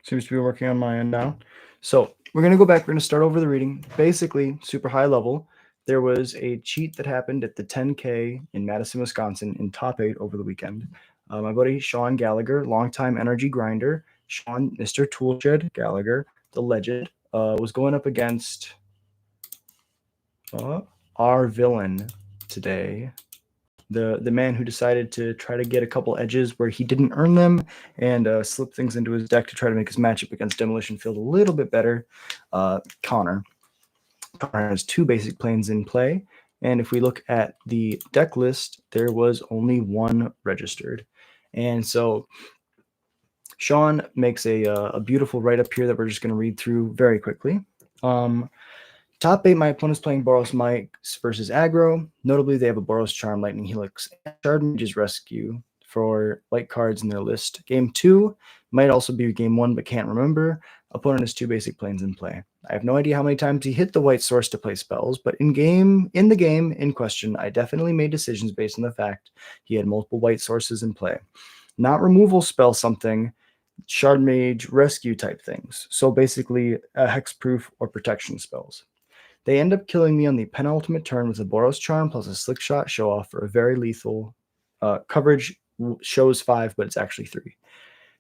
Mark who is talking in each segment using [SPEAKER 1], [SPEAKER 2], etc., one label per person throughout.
[SPEAKER 1] Seems to be working on my end now. So we're going to go back. We're going to start over the reading. Basically, super high level. There was a cheat that happened at the 10K in Madison, Wisconsin in top 8 over the weekend. My buddy Sean Gallagher, longtime NRG grinder, Sean, Mr. Toolshed Gallagher, the legend, was going up against our villain today, the man who decided to try to get a couple edges where he didn't earn them and slip things into his deck to try to make his matchup against Demolition Field a little bit better. Connor. Connor has 2 basic planes in play, and if we look at the deck list, there was only 1 registered. And so Sean makes a beautiful write-up here that we're just going to read through very quickly. Top 8, my opponent's playing Boros Mike's versus aggro. Notably, they have a Boros Charm, Lightning Helix, and Shard Mage's Rescue for white cards in their list. Game 2 might also be game 1, but can't remember. Opponent has 2 basic planes in play. I have no idea how many times he hit the white source to play spells, but in the game in question, I definitely made decisions based on the fact he had multiple white sources in play. Not removal spell something, Shard Mage Rescue type things. So basically, hexproof or protection spells. They end up killing me on the penultimate turn with a Boros Charm plus a Slick Shot show off for a very lethal coverage. Shows 5, but it's actually 3.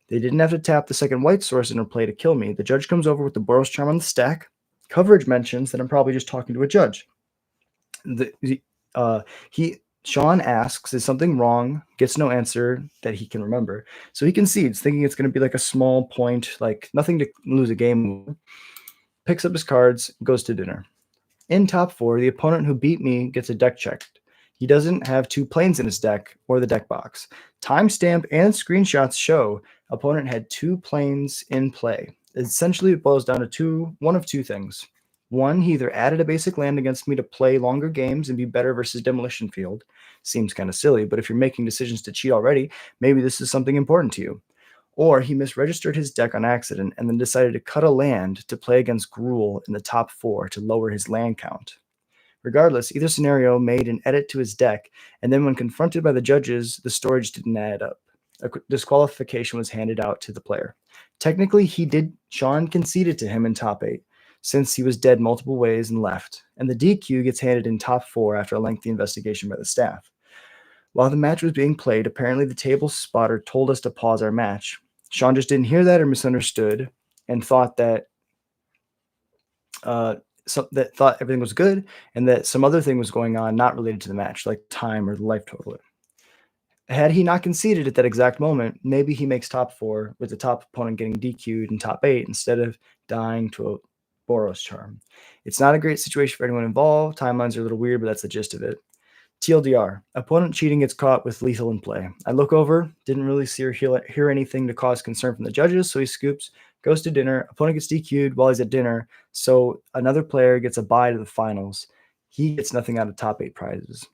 [SPEAKER 1] They didn't have to tap the second white source in her play to kill me. The judge comes over with the Boros Charm on the stack. Coverage mentions that I'm probably just talking to a judge. Sean asks, is something wrong? Gets no answer that he can remember. So he concedes, thinking it's going to be like a small point, like nothing to lose a game. Picks up his cards, goes to dinner. In top 4, the opponent who beat me gets a deck checked. He doesn't have 2 planes in his deck or the deck box. Timestamp and screenshots show opponent had 2 planes in play. Essentially, it boils down to one of 2 things. 1, he either added a basic land against me to play longer games and be better versus Demolition Field. Seems kind of silly, but if you're making decisions to cheat already, maybe this is something important to you. Or he misregistered his deck on accident and then decided to cut a land to play against Gruul in the top 4 to lower his land count. Regardless, either scenario made an edit to his deck, and then when confronted by the judges, the storage didn't add up. A disqualification was handed out to the player. Technically, Sean conceded to him in top 8, since he was dead multiple ways and left, and the DQ gets handed in top 4 after a lengthy investigation by the staff. While the match was being played, apparently the table spotter told us to pause our match. Sean just didn't hear that or misunderstood and thought that thought everything was good and that some other thing was going on not related to the match, like time or the life total. Had he not conceded at that exact moment, maybe he makes top 4 with the top opponent getting DQ'd in top 8 instead of dying to a Boros Charm. It's not a great situation for anyone involved. Timelines are a little weird, but that's the gist of it. TLDR, opponent cheating gets caught with lethal in play. I look over, didn't really see or hear anything to cause concern from the judges, so he scoops, goes to dinner. Opponent gets DQ'd while he's at dinner, so another player gets a bye to the finals. He gets nothing out of top 8 prizes.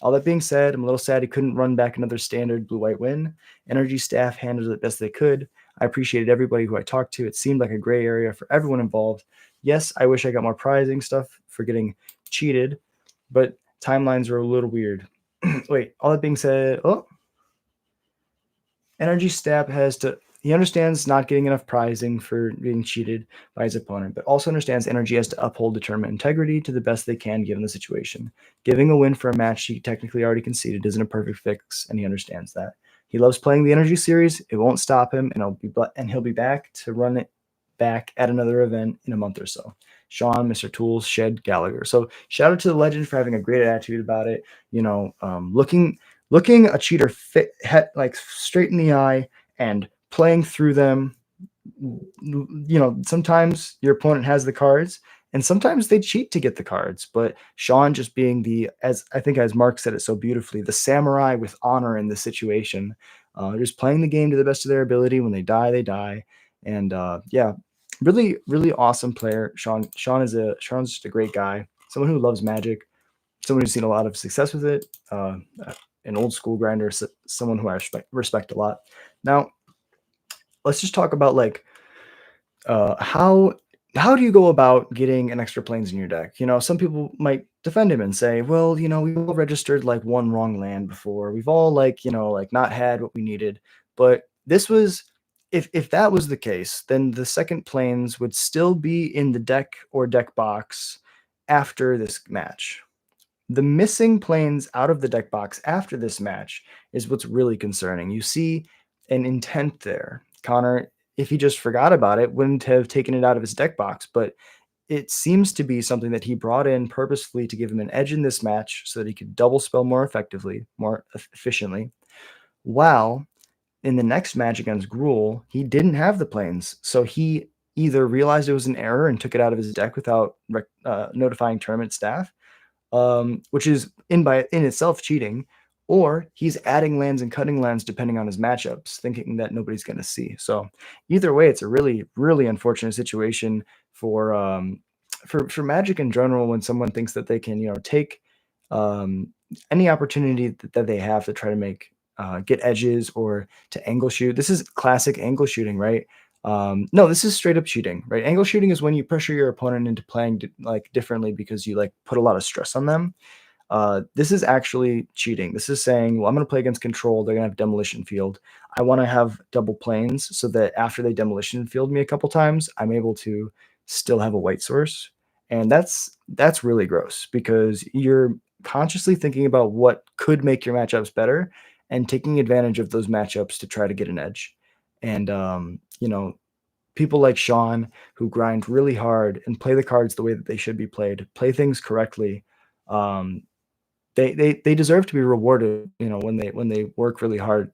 [SPEAKER 1] All that being said, I'm a little sad he couldn't run back another standard blue-white win. NRG staff handled it best they could. I appreciated everybody who I talked to. It seemed like a gray area for everyone involved. Yes, I wish I got more prizing stuff for getting cheated, but timelines were a little weird. Wait, all that being said, NRG staff he understands not getting enough prizing for being cheated by his opponent, but also understands NRG has to uphold the tournament integrity to the best they can given the situation. Giving a win for a match he technically already conceded isn't a perfect fix, and he understands that. He loves playing the NRG series. It won't stop him, and he'll be back to run it back at another event in a month or so. Sean, Mr. Toolshed Gallagher. So shout out to the legend for having a great attitude about it. Looking a cheater like straight in the eye and playing through them. Sometimes your opponent has the cards, and sometimes they cheat to get the cards. But Sean just being as Mark said it so beautifully, the samurai with honor in this situation, just playing the game to the best of their ability. When they die, they die. And really, really awesome player. Sean's just a great guy. Someone who loves Magic. Someone who's seen a lot of success with it. An old school grinder. Someone who I respect a lot. Now, let's just talk about how do you go about getting an extra planes in your deck? Some people might defend him and say, well, we've all registered like one wrong land before. We've all not had what we needed. But this was if that was the case, then the second planes would still be in the deck or deck box after this match. The missing planes out of the deck box after this match is what's really concerning. You see an intent there. Connor, if he just forgot about it, wouldn't have taken it out of his deck box, but it seems to be something that he brought in purposefully to give him an edge in this match so that he could double spell more effectively, more efficiently, while in the next match against Gruul, he didn't have the planes. So he either realized it was an error and took it out of his deck without notifying tournament staff, which is in itself cheating, or he's adding lands and cutting lands depending on his matchups, thinking that nobody's going to see. So either way, it's a really, really unfortunate situation for Magic in general when someone thinks that they can, take any opportunity that they have to try to make get edges or to angle shoot. This is classic angle shooting, right? No, this is straight up cheating, right? Angle shooting is when you pressure your opponent into playing differently because you put a lot of stress on them. This is actually cheating. This is saying, well, I'm going to play against control. They're going to have demolition field. I want to have double planes so that after they demolition field me a couple times, I'm able to still have a white source. And that's really gross because you're consciously thinking about what could make your matchups better and taking advantage of those matchups to try to get an edge. And people like Sean who grind really hard and play the cards the way that they should be played, play things correctly. They deserve to be rewarded, when they work really hard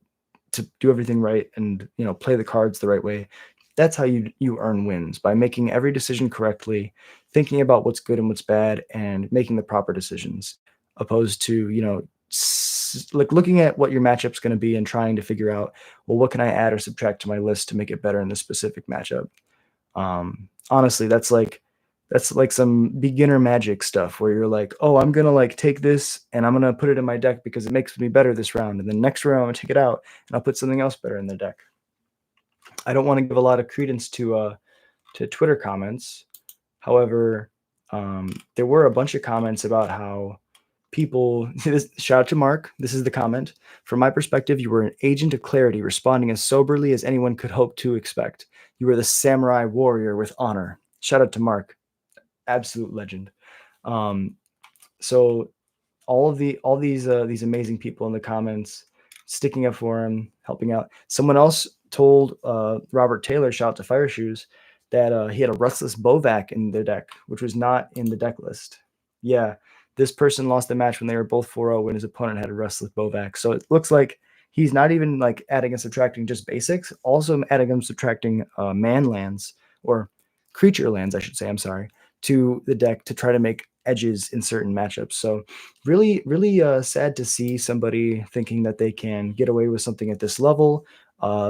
[SPEAKER 1] to do everything right and play the cards the right way. That's how you earn wins, by making every decision correctly, thinking about what's good and what's bad, and making the proper decisions, opposed to looking at what your matchup's going to be and trying to figure out, well, what can I add or subtract to my list to make it better in this specific matchup. Honestly, that's like some beginner Magic stuff where you're like, oh, I'm gonna take this and I'm gonna put it in my deck because it makes me better this round, and then next round I'm gonna take it out and I'll put something else better in the deck. I don't want to give a lot of credence to Twitter comments. However, there were a bunch of comments about how people shout out to Mark. This is the comment. From my perspective, you were an agent of clarity, responding as soberly as anyone could hope to expect. You were the samurai warrior with honor. Shout out to Mark. Absolute legend. So all these amazing people in the comments sticking up for him, helping out. Someone else told Robert Taylor, shout out to Fire Shoes, that he had a Restless Bovac in their deck, which was not in the deck list. Yeah, this person lost the match when they were both 4-0 when his opponent had a Restless Bovac. So it looks like he's not even adding and subtracting just basics, also adding and subtracting man lands, or creature lands, I should say, I'm sorry, to the deck to try to make edges in certain matchups. So really, really sad to see somebody thinking that they can get away with something at this level.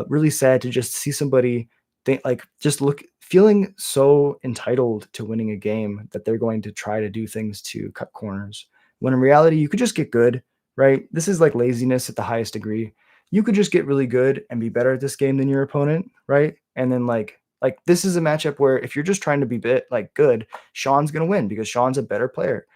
[SPEAKER 1] Really sad to just see somebody think feeling so entitled to winning a game that they're going to try to do things to cut corners, when in reality you could just get good, right? This is like laziness at the highest degree. You could just get really good and be better at this game than your opponent, right? And then this is a matchup where if you're just trying to be good, Sean's gonna win because Sean's a better player.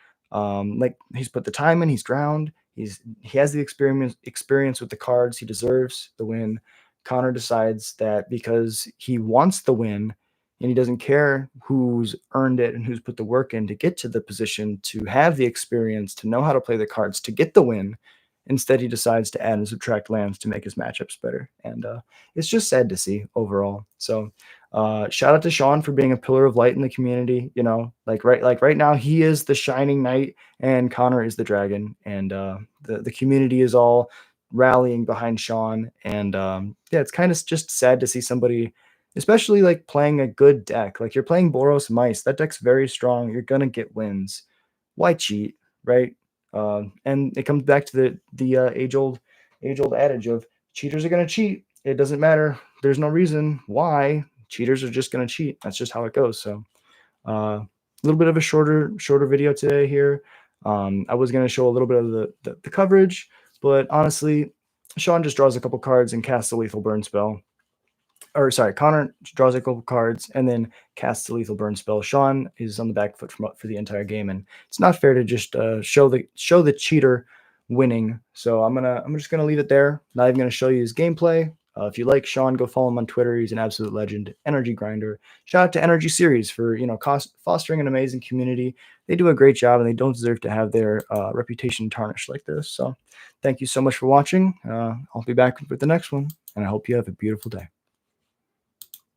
[SPEAKER 1] He's put the time in, he's ground, he has the experience with the cards, he deserves the win. Connor decides that because he wants the win and he doesn't care who's earned it and who's put the work in to get to the position, to have the experience, to know how to play the cards, to get the win. Instead, he decides to add and subtract lands to make his matchups better. And it's just sad to see overall. So shout out to Sean for being a pillar of light in the community. Right now, he is the shining knight and Connor is the dragon. And the community is all rallying behind Sean. And it's kind of just sad to see somebody, especially playing a good deck. You're playing Boros Mice. That deck's very strong. You're going to get wins. Why cheat, right? And it comes back to the age-old adage of cheaters are going to cheat. It doesn't matter. There's no reason why. Cheaters are just going to cheat. That's just how it goes. So a little bit of a shorter video today here. I was going to show a little bit of the coverage, but honestly, Sean just draws a couple cards and casts a lethal burn spell. Or sorry, Connor draws a couple cards and then casts a lethal burn spell. Sean is on the back foot for the entire game, and it's not fair to just show the cheater winning. So I'm just gonna leave it there. Not even gonna show you his gameplay. If you like Sean, go follow him on Twitter. He's an absolute legend. Energy Grinder. Shout out to Energy Series for fostering an amazing community. They do a great job, and they don't deserve to have their reputation tarnished like this. So, thank you so much for watching. I'll be back with the next one, and I hope you have a beautiful day.